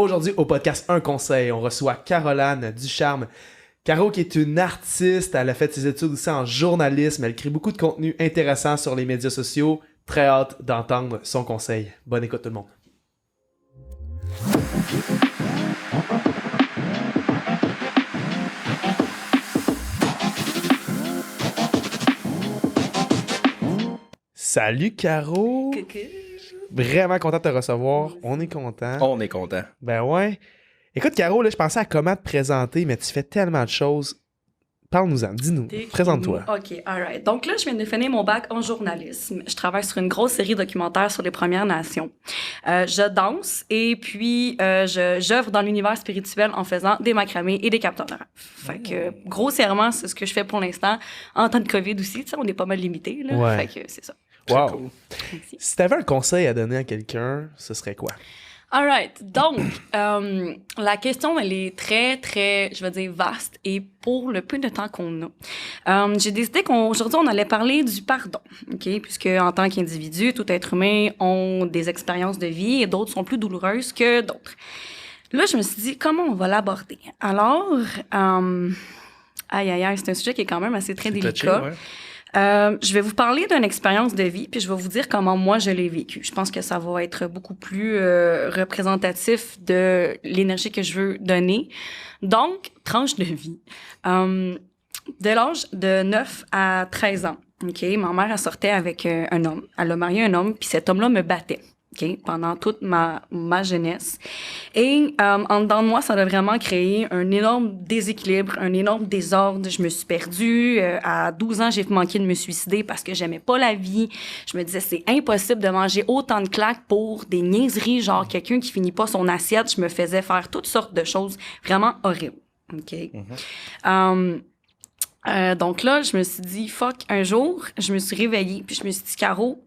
Aujourd'hui, au podcast Un Conseil, on reçoit Caroline Ducharme. Caro qui est une artiste, elle a fait ses études aussi en journalisme, elle crée beaucoup de contenu intéressant sur les médias sociaux. Très hâte d'entendre son conseil. Bonne écoute tout le monde. Salut Caro! Coucou. Vraiment content de te recevoir. On est content. On est content. Ben ouais. Écoute Caro, là, je pensais à comment te présenter, mais tu fais tellement de choses. Parle-nous-en, dis-nous, présente-toi. OK, alright. Donc là, je viens de finir mon bac en journalisme. Je travaille sur une grosse série documentaire sur les Premières Nations. Je danse et puis j'œuvre dans l'univers spirituel en faisant des macramés et des capteurs de rêve. Fait que, grossièrement, c'est ce que je fais pour l'instant. En temps de COVID aussi, tu sais, on est pas mal limité, là. Ouais. Fait que c'est ça. Wow. Cool. Merci. Si t'avais un conseil à donner à quelqu'un, ce serait quoi? Alright. Donc, la question, elle est très, très, je veux dire, vaste et pour le peu de temps qu'on a. J'ai décidé qu'aujourd'hui, on allait parler du pardon, OK? Puisque en tant qu'individu, tout être humain ont des expériences de vie et d'autres sont plus douloureuses que d'autres. Là, je me suis dit, comment on va l'aborder? Alors, aïe, aïe, aïe, c'est un sujet qui est quand même assez très délicat. Touché, ouais. Je vais vous parler d'une expérience de vie, puis je vais vous dire comment moi je l'ai vécu. Je pense que ça va être beaucoup plus représentatif de l'énergie que je veux donner. Donc, tranche de vie. De l'âge de 9 à 13 ans, OK, ma mère, elle sortait avec un homme. Elle a marié un homme, puis cet homme-là me battait. OK, pendant toute ma jeunesse. Et en dedans de moi, ça a vraiment créé un énorme déséquilibre, un énorme désordre. Je me suis perdue. À 12 ans, j'ai manqué de me suicider parce que j'aimais pas la vie. Je me disais, c'est impossible de manger autant de claques pour des niaiseries, genre quelqu'un qui finit pas son assiette. Je me faisais faire toutes sortes de choses vraiment horribles. OK? Donc là, je me suis dit, fuck, un jour, je me suis réveillée, puis je me suis dit, Caro,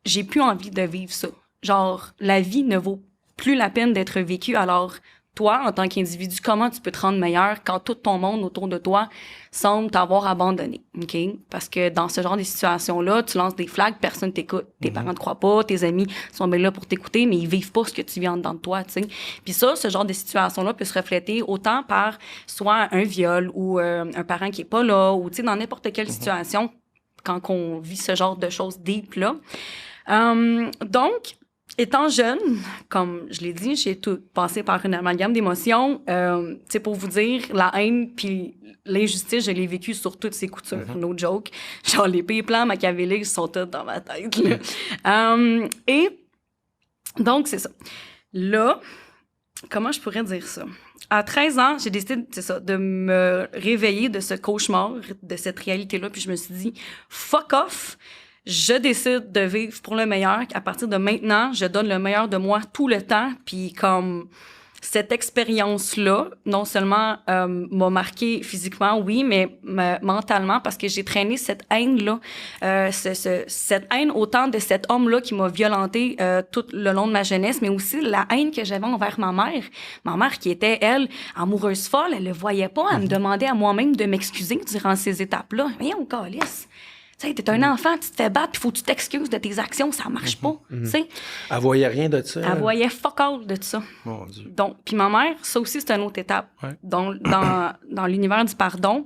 j'ai plus envie de vivre ça. Genre, la vie ne vaut plus la peine d'être vécue. Alors, toi, en tant qu'individu, comment tu peux te rendre meilleur quand tout ton monde autour de toi semble t'avoir abandonné, OK? Parce que dans ce genre de situations-là, tu lances des flags, personne t'écoute. Tes parents te croient pas, tes amis sont bien là pour t'écouter, mais ils vivent pas ce que tu vis en dedans de toi, tu sais. Puis ça, ce genre de situation-là peut se refléter autant par soit un viol ou un parent qui est pas là, ou tu sais, dans n'importe quelle situation quand on vit ce genre de choses deep-là. Donc, étant jeune, comme je l'ai dit, j'ai tout passé par une amalgame d'émotions. Tu sais, pour vous dire, la haine puis l'injustice, je l'ai vécu sur toutes ses coutures. No joke. Genre, les pires plans machiavéliques sont tous dans ma tête, là. Et donc, c'est ça. Là, comment je pourrais dire ça? À 13 ans, j'ai décidé, c'est ça, de me réveiller de ce cauchemar, de cette réalité-là, puis je me suis dit, fuck off! Je décide de vivre pour le meilleur. À partir de maintenant, je donne le meilleur de moi tout le temps. Puis comme cette expérience-là, non seulement m'a marqué physiquement, oui, mais mentalement, parce que j'ai traîné cette haine-là, cette haine autant de cet homme-là qui m'a violentée tout le long de ma jeunesse, mais aussi la haine que j'avais envers ma mère. Ma mère qui était, elle, amoureuse folle, elle le voyait pas. Elle me demandait à moi-même de m'excuser durant ces étapes-là. Voyons, câlisse. Tu sais, t'es un enfant, tu te fais battre, puis faut que tu t'excuses de tes actions, ça marche pas, tu sais. Elle voyait rien de ça. Elle voyait fuck all de ça. Mon Dieu. Donc, puis ma mère, ça aussi, c'est une autre étape. Ouais. Dans l'univers du pardon.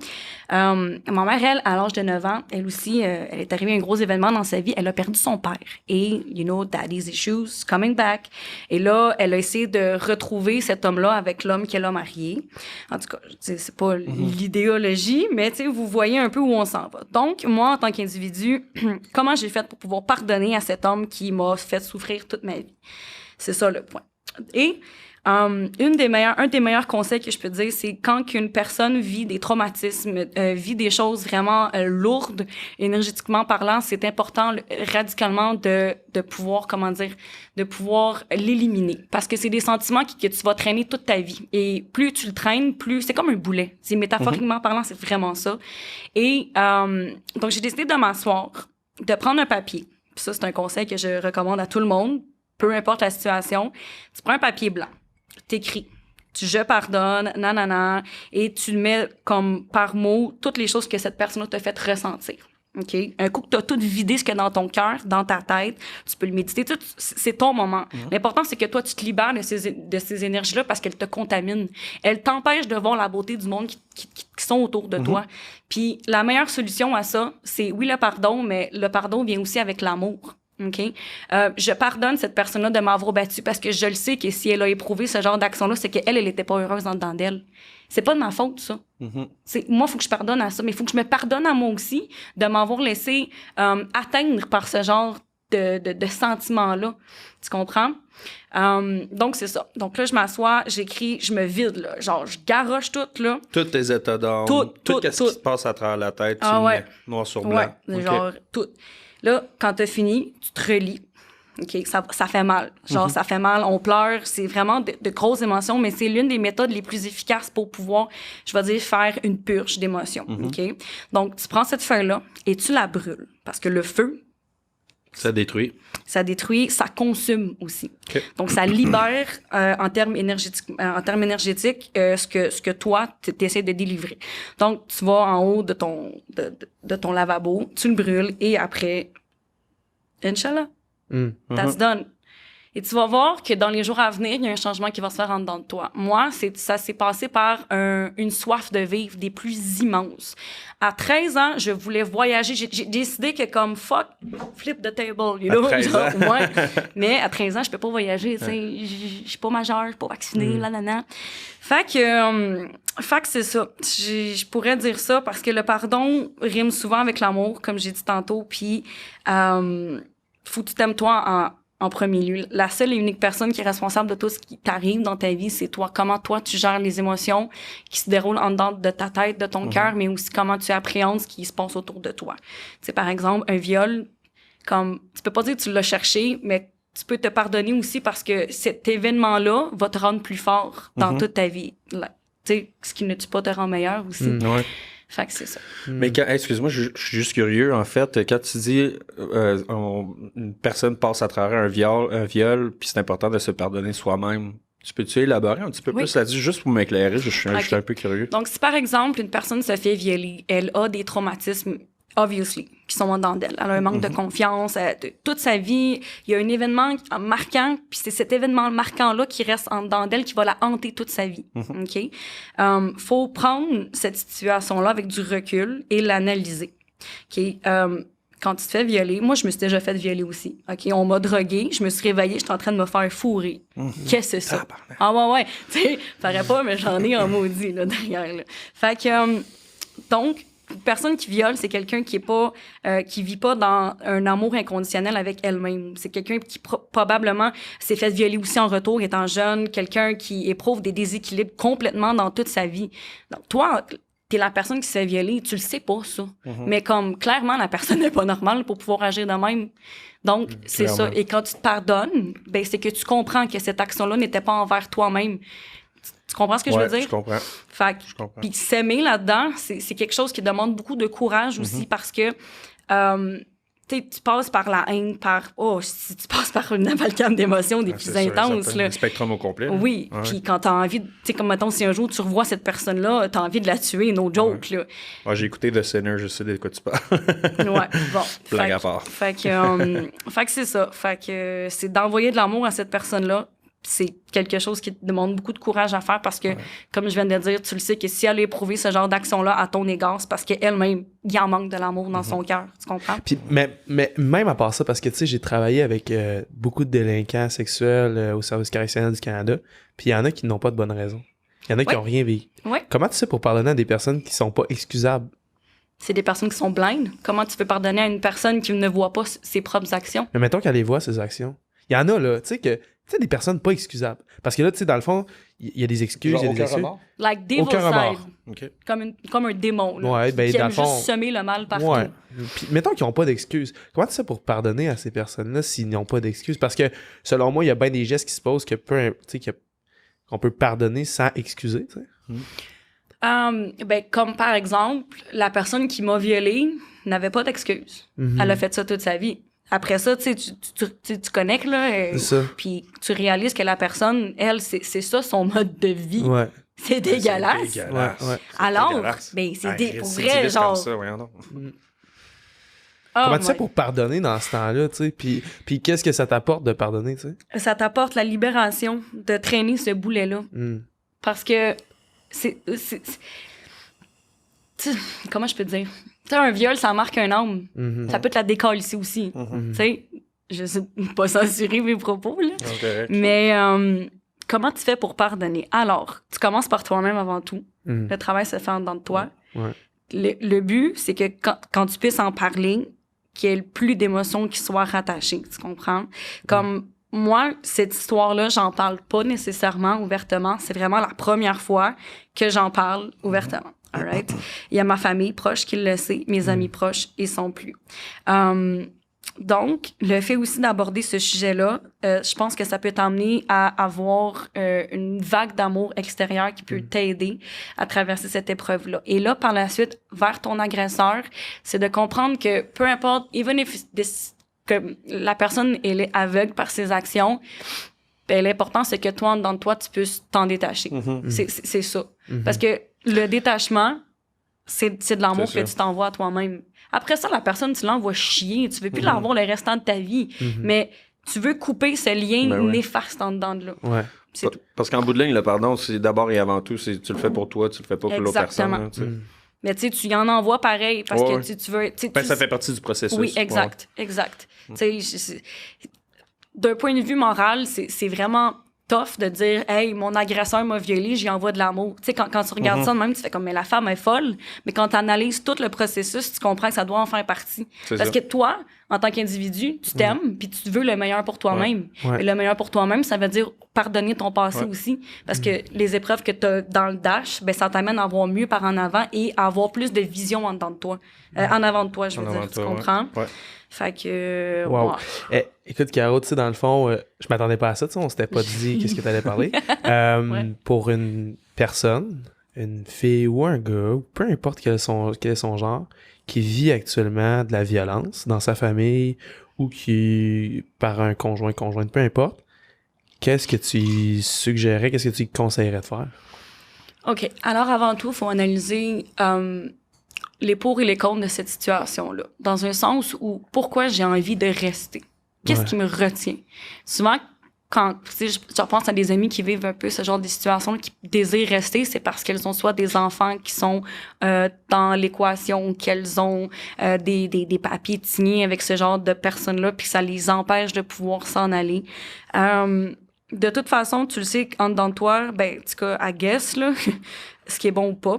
Ma mère, elle, à l'âge de 9 ans, elle aussi, elle est arrivée à un gros événement dans sa vie. Elle a perdu son père. Et, you know, daddy's issues, coming back. Et là, elle a essayé de retrouver cet homme-là avec l'homme qu'elle a marié. En tout cas, c'est pas l'idéologie, mais tu sais, vous voyez un peu où on s'en va. Donc, moi, en tant qu'individu, comment j'ai fait pour pouvoir pardonner à cet homme qui m'a fait souffrir toute ma vie? C'est ça le point. Et un des meilleurs conseils que je peux dire, c'est quand une personne vit des traumatismes, vit des choses vraiment lourdes, énergétiquement parlant, c'est important radicalement de pouvoir, de pouvoir l'éliminer. Parce que c'est des sentiments que tu vas traîner toute ta vie. Et plus tu le traînes, plus c'est comme un boulet. C'est métaphoriquement parlant, c'est vraiment ça. Et donc, j'ai décidé de m'asseoir, de prendre un papier. Puis ça, c'est un conseil que je recommande à tout le monde, peu importe la situation. Tu prends un papier blanc. T'écris. Je pardonne, nanana, et tu mets comme par mot toutes les choses que cette personne t'a fait ressentir. OK? Un coup que tu as tout vidé ce qu'il y a dans ton cœur, dans ta tête, tu peux le méditer. C'est ton moment. L'important, c'est que toi, tu te libères de ces énergies-là parce qu'elles te contaminent. Elles t'empêchent de voir la beauté du monde qui sont autour de toi. Puis la meilleure solution à ça, c'est oui, le pardon, mais le pardon vient aussi avec l'amour. OK? Je pardonne cette personne-là de m'avoir battu parce que je le sais que si elle a éprouvé ce genre d'action-là, c'est qu'elle était pas heureuse en dedans d'elle. C'est pas de ma faute, ça. Moi, il faut que je pardonne à ça, mais il faut que je me pardonne à moi aussi de m'avoir laissé atteindre par ce genre de sentiments-là. Tu comprends? Donc, c'est ça. Donc là, je m'assois, j'écris, je me vide, là. Genre, je garoche tout, là. Tous tes états d'âme. Tout ce qui se passe à travers la tête, tu le mets noir sur blanc. Ouais, genre, tout. Là, quand t'as fini, tu te relis. OK, ça fait mal. Genre, ça fait mal, on pleure. C'est vraiment de grosses émotions, mais c'est l'une des méthodes les plus efficaces pour pouvoir, je vais dire, faire une purge d'émotions. OK? Donc, tu prends cette feuille-là et tu la brûles. Parce que le feu... Ça détruit. Ça détruit, ça consume aussi. Okay. Donc, ça libère, en termes énergétiques, ce que toi, tu essaies de délivrer. Donc, tu vas en haut de ton lavabo, tu le brûles et après, Inch'Allah. That's done. Et tu vas voir que dans les jours à venir, il y a un changement qui va se faire en dedans de toi. Moi, ça s'est passé par une soif de vivre des plus immenses. À 13 ans, je voulais voyager. J'ai décidé que comme fuck, flip the table, you know? À 13 ans. Ouais. Mais à 13 ans, je peux pas voyager, tu sais. Je suis pas majeure, je suis pas vaccinée, là. Fait que c'est ça. Je pourrais dire ça parce que le pardon rime souvent avec l'amour, comme j'ai dit tantôt, puis faut que tu t'aimes toi en premier lieu. La seule et unique personne qui est responsable de tout ce qui t'arrive dans ta vie, c'est toi. Comment toi, tu gères les émotions qui se déroulent en dedans de ta tête, de ton cœur, mais aussi comment tu appréhendes ce qui se passe autour de toi. Tu sais, par exemple, un viol, comme tu peux pas dire que tu l'as cherché, mais tu peux te pardonner aussi parce que cet événement-là va te rendre plus fort dans toute ta vie. Tu sais, ce qui ne tue pas te rend meilleur aussi. Ouais. Fait que c'est ça. Mais excuse-moi, je suis juste curieux, en fait, quand tu dis une personne passe à travers un viol, puis c'est important de se pardonner soi-même, tu peux-tu élaborer un petit peu plus là-dessus, juste pour m'éclairer? Je suis un peu curieux. Donc, si par exemple, une personne se fait violer, elle a des traumatismes, obviously, qui sont en dedans d'elle. Elle a un manque de confiance. Toute sa vie, il y a un événement marquant, puis c'est cet événement marquant-là qui reste en dedans d'elle, qui va la hanter toute sa vie. OK? Faut prendre cette situation-là avec du recul et l'analyser. OK? Quand tu te fais violer, moi, je me suis déjà fait violer aussi. OK? On m'a droguée, je me suis réveillée, j'étais en train de me faire fourrer. Qu'est-ce que c'est ça? Ouais. Tu sais, paraît pas, mais j'en ai en maudit, là, derrière, là. Fait que, donc, une personne qui viole, c'est quelqu'un qui vit pas dans un amour inconditionnel avec elle-même. C'est quelqu'un qui probablement s'est fait violer aussi en retour étant jeune, quelqu'un qui éprouve des déséquilibres complètement dans toute sa vie. Donc, toi, t'es la personne qui s'est violée, tu le sais pas, ça. Mais comme, clairement, la personne n'est pas normale pour pouvoir agir de même. Donc, c'est ça. Et quand tu te pardonnes, ben, c'est que tu comprends que cette action-là n'était pas envers toi-même. Tu comprends ce que je veux dire? Je comprends. Fait que, puis s'aimer là-dedans, c'est quelque chose qui demande beaucoup de courage aussi parce que tu passes par la haine, si tu passes par une amalgame d'émotions des plus intenses. Le spectrum au complet. Oui, puis quand t'as envie, tu sais, comme mettons, si un jour tu revois cette personne-là, t'as envie de la tuer, no joke, là. Ouais, j'ai écouté The Sinner, je sais de quoi tu parles. Ouais, bon. Blague à part. Fait que c'est ça. Fait que c'est d'envoyer de l'amour à cette personne-là. C'est quelque chose qui demande beaucoup de courage à faire parce que, comme je viens de le dire, tu le sais que si elle a éprouvé ce genre d'action-là à ton égard, c'est parce qu'elle-même, il en manque de l'amour dans son cœur. Tu comprends? Puis, mais même à part ça, parce que, tu sais, j'ai travaillé avec beaucoup de délinquants sexuels au Service correctionnel du Canada, puis il y en a qui n'ont pas de bonne raison. Il y en a qui n'ont rien vécu. Ouais. Comment tu sais pour pardonner à des personnes qui sont pas excusables? C'est des personnes qui sont blindes. Comment tu peux pardonner à une personne qui ne voit pas ses propres actions? Mais mettons qu'elle les voit, ses actions. Il y en a, là, tu sais, des personnes pas excusables. Parce que là, tu sais, dans le fond, il y a des excuses, il y a des excuses. Like Devil's Aucun remords. Side. Okay. Comme un démon, là, Ouais, ben, qui dans aime le fond, juste semer le mal partout. Ouais. Puis, mettons qu'ils n'ont pas d'excuses. Comment tu sais pour pardonner à ces personnes-là s'ils n'ont pas d'excuses? Parce que, selon moi, il y a bien des gestes qui se posent qu'on peut pardonner sans excuser, tu sais. Ben, comme par exemple, la personne qui m'a violée n'avait pas d'excuses. Elle a fait ça toute sa vie. Après ça, tu sais, tu connectes, là, puis tu réalises que la personne, elle, c'est ça son mode de vie. Ouais. C'est dégueulasse. Ouais. Alors, dégueulasse. ben, c'est pour c'est vrai, comme genre... ça, voyons donc. Comment tu fais pour pardonner dans ce temps-là, tu sais? Puis qu'est-ce que ça t'apporte de pardonner, tu sais? Ça t'apporte la libération de traîner ce boulet-là. Parce que comment je peux te dire? Tu sais, un viol, ça marque un âme. Ça peut te la décalisser aussi. Tu sais, je sais pas censurer mes propos, là. Okay. Mais comment tu fais pour pardonner? Alors, tu commences par toi-même avant tout. Le travail se fait en dedans de toi. Ouais. Le but, c'est que quand tu puisses en parler, qu'il y ait le plus d'émotions qui soient rattachées. Tu comprends? Comme moi, cette histoire-là, j'en parle pas nécessairement ouvertement. C'est vraiment la première fois que j'en parle ouvertement. All right? Il y a ma famille proche qui le sait, mes amis proches, ils sont plus. Donc, le fait aussi d'aborder ce sujet-là, je pense que ça peut t'amener à avoir une vague d'amour extérieur qui peut t'aider à traverser cette épreuve-là. Et là, par la suite, vers ton agresseur, c'est de comprendre que peu importe, even if que la personne elle est aveugle par ses actions, ben, l'important, c'est que toi, en dedans de toi, tu puisses t'en détacher. C'est ça. Parce que le détachement, c'est de l'amour que tu t'envoies à toi-même. Après ça, la personne, tu l'envoies chier. Tu veux plus l'avoir le restant de ta vie. Mais tu veux couper ce lien néfaste en dedans de là. Ouais. Parce qu'en bout de ligne, le pardon, c'est d'abord et avant tout, c'est tu le fais pour toi, tu le fais pas pour l'autre personne. Hein, mais tu sais, tu y en envoies pareil parce que tu veux... ça fait partie du processus. Oui, exact. Tu sais, d'un point de vue moral, c'est vraiment tough de dire « Hey, mon agresseur m'a violée, j'y envoie de l'amour. » Tu sais, quand tu regardes ça de même, tu fais comme « Mais la femme est folle. » Mais quand tu analyses tout le processus, tu comprends que ça doit en faire partie. Parce que toi, en tant qu'individu, tu t'aimes puis tu veux le meilleur pour toi-même. Et le meilleur pour toi-même, ça veut dire pardonner ton passé aussi. Parce que les épreuves que tu as dans le dash, ben, ça t'amène à voir mieux par en avant et à avoir plus de vision en dedans de toi. En avant de toi, je veux dire. Tu comprends? Fait que... Wow. Écoute, Caro, tu sais, dans le fond, je m'attendais pas à ça, tu sais, on s'était pas dit qu'est-ce que t'allais parler. Pour une personne, une fille ou un gars, peu importe quel est son genre, qui vit actuellement de la violence dans sa famille ou qui, par un conjointe, peu importe, qu'est-ce que tu suggérais, qu'est-ce que tu conseillerais de faire? OK. Alors, avant tout, il faut analyser... les pour et les contre de cette situation-là. Dans un sens où, pourquoi j'ai envie de rester? Qu'est-ce qui me retient? Souvent, quand je pense à des amis qui vivent un peu ce genre de situation, qui désirent rester, c'est parce qu'elles ont soit des enfants qui sont dans l'équation, qu'elles ont des papiers signés avec ce genre de personnes-là, puis ça les empêche de pouvoir s'en aller. De toute façon, tu le sais, en dedans de toi, ben, en tout cas, I guess, là, ce qui est bon ou pas.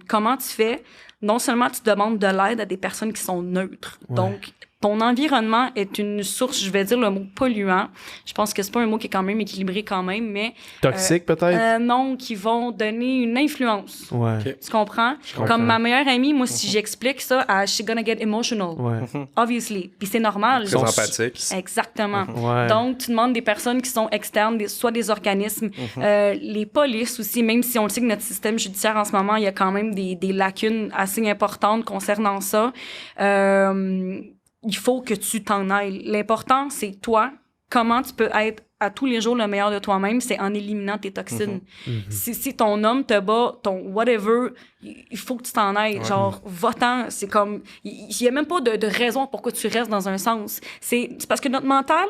Comment tu fais? Non seulement tu demandes de l'aide à des personnes qui sont neutres. Donc, ton environnement est une source, je vais dire le mot polluant. Je pense que c'est pas un mot qui est quand même équilibré quand même, mais... Toxique, peut-être? Non, qui vont donner une influence. Ouais. Okay. Tu comprends? Comme ma meilleure amie, moi, si j'explique ça, she's gonna get emotional. Obviously. Puis c'est normal. Très empathique. Exactement. Donc, tu demandes des personnes qui sont externes, soit des organismes, les polices aussi, même si on le sait que notre système judiciaire en ce moment, il y a quand même des lacunes assez importantes concernant ça. Il faut que tu t'en ailles. L'important, c'est toi. Comment tu peux être à tous les jours le meilleur de toi-même, c'est en éliminant tes toxines. Si ton homme te bat, ton whatever, il faut que tu t'en ailles. Genre, va-t'en. C'est comme... Il n'y a même pas de raison pourquoi tu restes dans un sens. C'est parce que notre mental,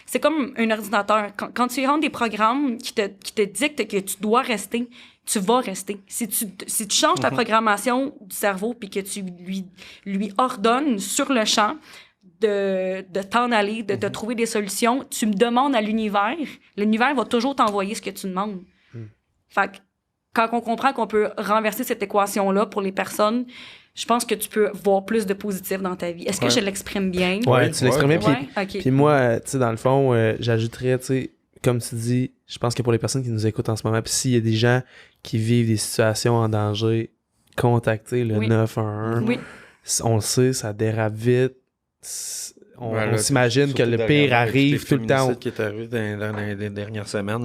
c'est comme un ordinateur. Quand tu rentres des programmes qui te dictent que tu dois rester, tu vas rester. Si tu changes ta programmation du cerveau puis que tu lui ordonnes sur le champ de t'en aller, de te trouver des solutions, tu me demandes à l'univers va toujours t'envoyer ce que tu demandes. Fait que quand on comprend qu'on peut renverser cette équation-là pour les personnes, je pense que tu peux voir plus de positif dans ta vie. Est-ce que je l'exprime bien? Oui, tu l'exprimes bien. Puis moi, tu sais, dans le fond, j'ajouterais, tu sais, comme tu dis, je pense que pour les personnes qui nous écoutent en ce moment, puis s'il y a des gens qui vivent des situations en danger, contactez le 911. Oui. On le sait, ça dérape vite. On s'imagine que le pire arrive tout le temps. C'est qui est arrivé dans les dernières semaines.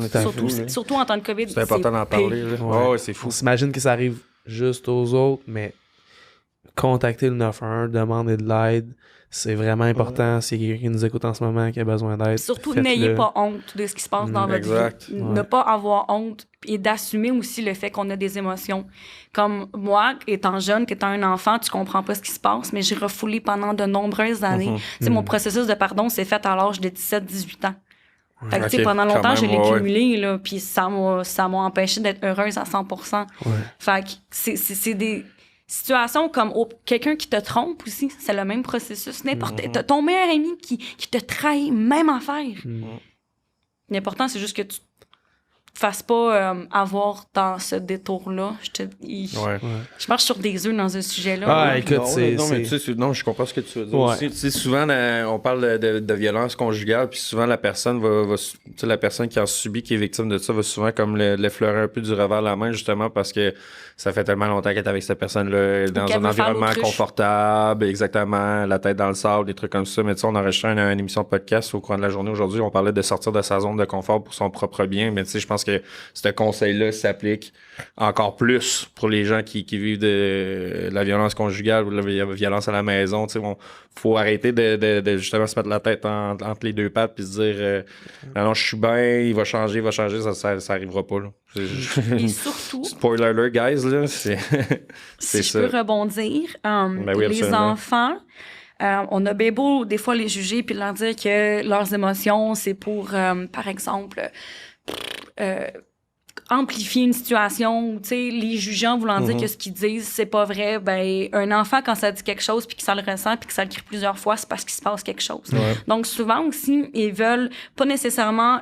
Surtout en temps de COVID. C'est important d'en parler. C'est fou. On s'imagine que ça arrive juste aux autres, mais contacter le 911, demander de l'aide. C'est vraiment important. S'il y a quelqu'un qui nous écoute en ce moment qui a besoin d'aide. Surtout, faites-le. n'ayez pas honte de ce qui se passe dans votre vie. Ne pas avoir honte et d'assumer aussi le fait qu'on a des émotions. Comme moi, étant jeune, étant un enfant, tu comprends pas ce qui se passe, mais j'ai refoulé pendant de nombreuses années. Tu sais, mon processus de pardon s'est fait à l'âge de 17-18 ans. Fait que, tu sais, pendant longtemps, je l'ai cumulé, là, puis ça m'a empêché d'être heureuse à 100%. Fait que c'est des situations comme quelqu'un qui te trompe aussi, c'est le même processus. T'as ton meilleur ami qui te trahit, même affaire. L'important, c'est juste que tu te fasses pas avoir dans ce détour-là. Je marche sur des œufs dans un sujet-là. Ah, écoute, non, je comprends ce que tu veux dire aussi. Tu sais, souvent, on parle de violence conjugale, puis souvent, la personne la personne qui en subit, qui est victime de ça, va souvent comme l'effleurer un peu du revers de la main, justement, parce que ça fait tellement longtemps qu'elle est avec cette personne-là, dans un environnement confortable, exactement, la tête dans le sable, des trucs comme ça. Mais tu sais, on enregistrait une émission de podcast au cours de la journée aujourd'hui, on parlait de sortir de sa zone de confort pour son propre bien, mais tu sais, je pense que ce conseil-là s'applique encore plus pour les gens qui vivent de la violence conjugale ou de la violence à la maison. Tu sais, faut arrêter de justement se mettre la tête entre les deux pattes puis se dire non, je suis bien, il va changer, ça arrivera pas, là. Et surtout, spoiler alert, guys, là, c'est si ça. Je peux rebondir, oui, les enfants, on a bien beau des fois les juger puis leur dire que leurs émotions, c'est pour, par exemple, amplifier une situation, tu sais, les jugeants voulant dire que ce qu'ils disent, c'est pas vrai. Ben, un enfant, quand ça dit quelque chose, puis que ça le ressent, puis que ça le crie plusieurs fois, c'est parce qu'il se passe quelque chose. Donc, souvent aussi, ils veulent pas nécessairement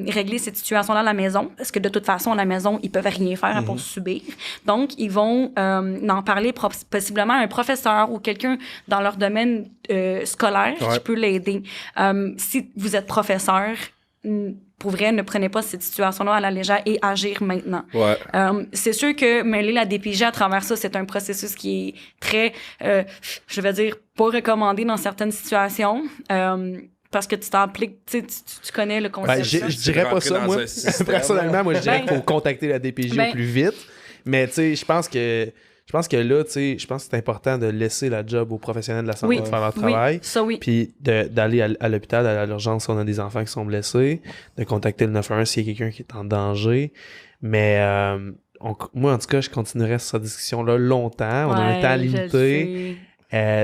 régler cette situation-là à la maison, parce que de toute façon, à la maison, ils peuvent rien faire pour subir. Donc, ils vont en parler possiblement à un professeur ou quelqu'un dans leur domaine scolaire qui peut l'aider. Si vous êtes professeur, pour vrai, ne prenez pas cette situation-là à la légère et agir maintenant. C'est sûr que mêler la DPJ à travers ça, c'est un processus qui est très, je vais dire, pas recommandé dans certaines situations. Parce que tu t'impliques, tu connais le concept. Je dirais pas ça, moi. Personnellement, moi, je dirais qu'il faut contacter la DPJ au plus vite. Mais tu sais, je pense que là, tu sais, je pense que c'est important de laisser la job aux professionnels de la santé de faire leur travail. Puis d'aller à l'hôpital, d'aller à l'urgence si on a des enfants qui sont blessés, de contacter le 911 s'il y a quelqu'un qui est en danger. Mais moi, en tout cas, je continuerai sur cette discussion-là longtemps. On a un temps limité.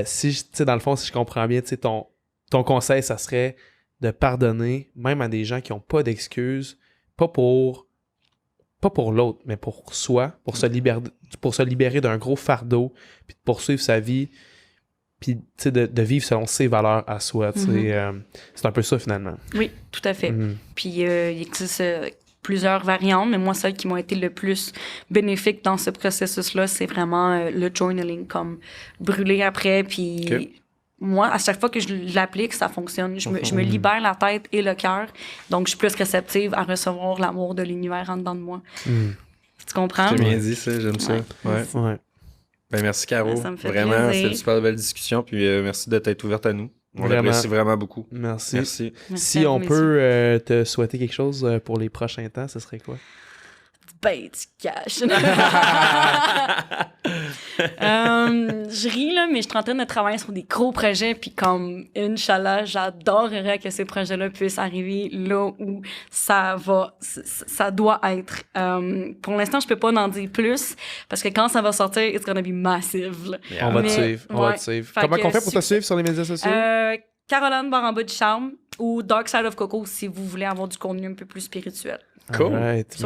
Si, tu sais, dans le fond, si je comprends bien, tu sais, ton conseil, ça serait de pardonner, même à des gens qui n'ont pas d'excuses, pas pour l'autre, mais pour soi, pour se libérer d'un gros fardeau, puis de poursuivre sa vie, puis de vivre selon ses valeurs à soi. C'est un peu ça, finalement. Oui, tout à fait. Puis il existe plusieurs variantes, mais moi, celles qui m'ont été le plus bénéfiques dans ce processus-là, c'est vraiment le journaling, comme brûler après, puis... Moi, à chaque fois que je l'applique, ça fonctionne. Je me libère la tête et le cœur. Donc, je suis plus réceptive à recevoir l'amour de l'univers en dedans de moi. Tu comprends? C'est bien dit, ça. J'aime ça. Ouais. Ben, merci, Caro. Ça me fait vraiment, plaisir. c'est une super belle discussion. Puis merci d'être ouverte à nous. On l'apprécie vraiment beaucoup. Merci. Si on peut te souhaiter quelque chose pour les prochains temps, ce serait quoi? Ben, tu caches. Je ris, là, mais je suis en train de travailler sur des gros projets, puis comme, Inch'Allah, j'adorerais que ces projets-là puissent arriver là où ça doit être. Pour l'instant, je peux pas en dire plus, parce que quand ça va sortir, it's gonna be massive. On va te suivre. Comment on fait pour te suivre sur les médias sociaux? Caroline Baramba-Ducharme ou Dark Side of Coco si vous voulez avoir du contenu un peu plus spirituel. Cool. Right.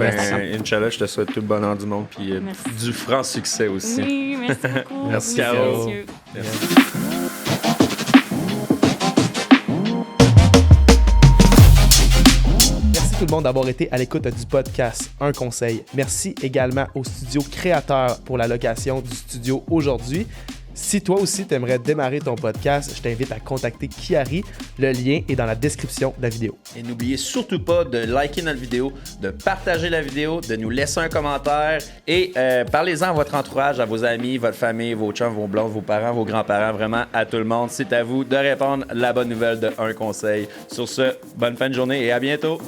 Inch'Allah, je te souhaite tout le bonheur du monde puis du franc succès aussi. Oui, merci beaucoup. Merci, Caro. Merci. Merci tout le monde d'avoir été à l'écoute du podcast Un Conseil. Merci également au studio créateur pour la location du studio aujourd'hui. Si toi aussi tu aimerais démarrer ton podcast, je t'invite à contacter Kiari. Le lien est dans la description de la vidéo. Et n'oubliez surtout pas de liker notre vidéo, de partager la vidéo, de nous laisser un commentaire et parlez-en à votre entourage, à vos amis, votre famille, vos chums, vos blondes, vos parents, vos grands-parents, vraiment à tout le monde. C'est à vous de répondre la bonne nouvelle de Un Conseil. Sur ce, bonne fin de journée et à bientôt!